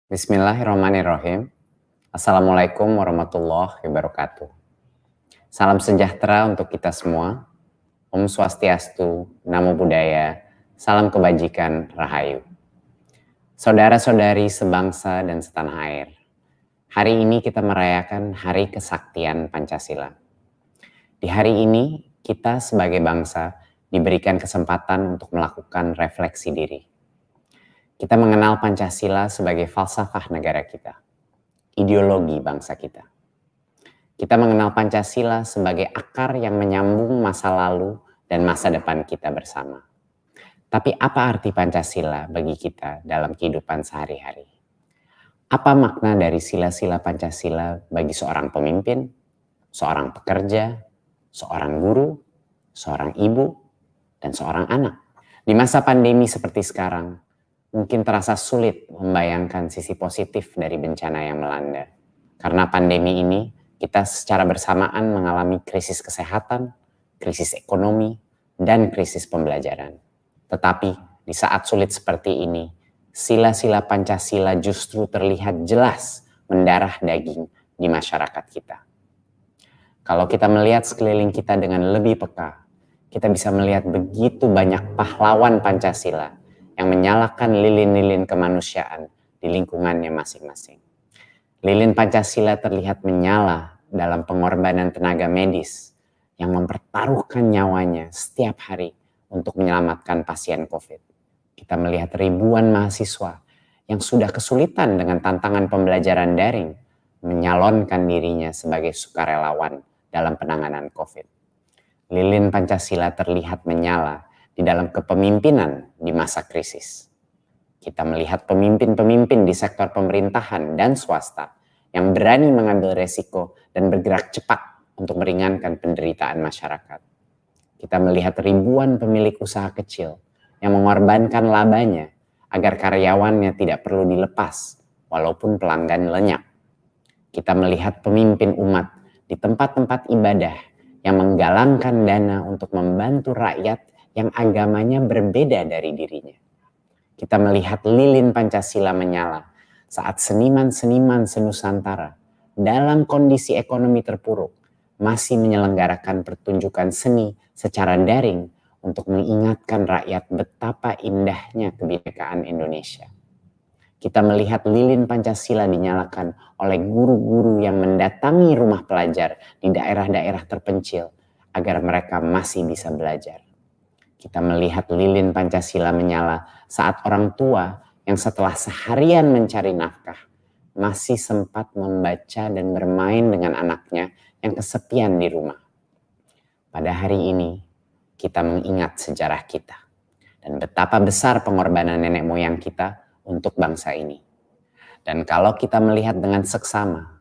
Bismillahirrahmanirrahim. Assalamualaikum warahmatullahi wabarakatuh. Salam sejahtera untuk kita semua. Om Swastiastu, Namo Buddhaya, salam kebajikan, Rahayu. Saudara-saudari sebangsa dan setanah air, hari ini kita merayakan Hari Kesaktian Pancasila. Di hari ini, kita sebagai bangsa diberikan kesempatan untuk melakukan refleksi diri. Kita mengenal Pancasila sebagai falsafah negara kita, ideologi bangsa kita. Kita mengenal Pancasila sebagai akar yang menyambung masa lalu dan masa depan kita bersama. Tapi apa arti Pancasila bagi kita dalam kehidupan sehari-hari? Apa makna dari sila-sila Pancasila bagi seorang pemimpin, seorang pekerja, seorang guru, seorang ibu, dan seorang anak? Di masa pandemi seperti sekarang, mungkin terasa sulit membayangkan sisi positif dari bencana yang melanda. Karena pandemi ini, kita secara bersamaan mengalami krisis kesehatan, krisis ekonomi, dan krisis pembelajaran. Tetapi di saat sulit seperti ini, sila-sila Pancasila justru terlihat jelas mendarah daging di masyarakat kita. Kalau kita melihat sekeliling kita dengan lebih peka, kita bisa melihat begitu banyak pahlawan Pancasila yang menyalakan lilin-lilin kemanusiaan di lingkungannya masing-masing. Lilin Pancasila terlihat menyala dalam pengorbanan tenaga medis yang mempertaruhkan nyawanya setiap hari untuk menyelamatkan pasien COVID. Kita melihat ribuan mahasiswa yang sudah kesulitan dengan tantangan pembelajaran daring menyalonkan dirinya sebagai sukarelawan dalam penanganan COVID. Lilin Pancasila terlihat menyala di dalam kepemimpinan di masa krisis. Kita melihat pemimpin-pemimpin di sektor pemerintahan dan swasta yang berani mengambil resiko dan bergerak cepat untuk meringankan penderitaan masyarakat. Kita melihat ribuan pemilik usaha kecil yang mengorbankan labanya agar karyawannya tidak perlu dilepas walaupun pelanggan lenyap. Kita melihat pemimpin umat di tempat-tempat ibadah yang menggalangkan dana untuk membantu rakyat yang agamanya berbeda dari dirinya. Kita melihat lilin Pancasila menyala saat seniman-seniman senusantara dalam kondisi ekonomi terpuruk masih menyelenggarakan pertunjukan seni secara daring untuk mengingatkan rakyat betapa indahnya kebinekaan Indonesia. Kita melihat lilin Pancasila dinyalakan oleh guru-guru yang mendatangi rumah pelajar di daerah-daerah terpencil agar mereka masih bisa belajar. Kita melihat lilin Pancasila menyala saat orang tua yang setelah seharian mencari nafkah masih sempat membaca dan bermain dengan anaknya yang kesepian di rumah. Pada hari ini, kita mengingat sejarah kita dan betapa besar pengorbanan nenek moyang kita untuk bangsa ini. Dan kalau kita melihat dengan seksama,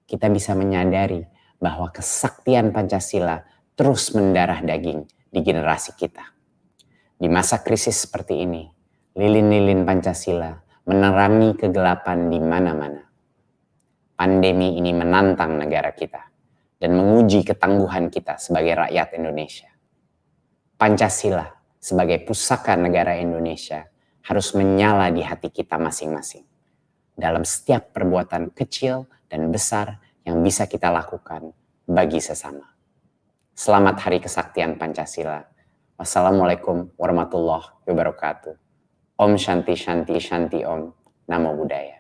kita bisa menyadari bahwa kesaktian Pancasila terus mendarah daging di generasi kita. Di masa krisis seperti ini, lilin-lilin Pancasila menerangi kegelapan di mana-mana. Pandemi ini menantang negara kita dan menguji ketangguhan kita sebagai rakyat Indonesia. Pancasila sebagai pusaka negara Indonesia harus menyala di hati kita masing-masing dalam setiap perbuatan kecil dan besar yang bisa kita lakukan bagi sesama. Selamat Hari Kesaktian Pancasila. Wassalamualaikum warahmatullahi wabarakatuh. Om Shanti Shanti Shanti Om. Namo Buddhaya.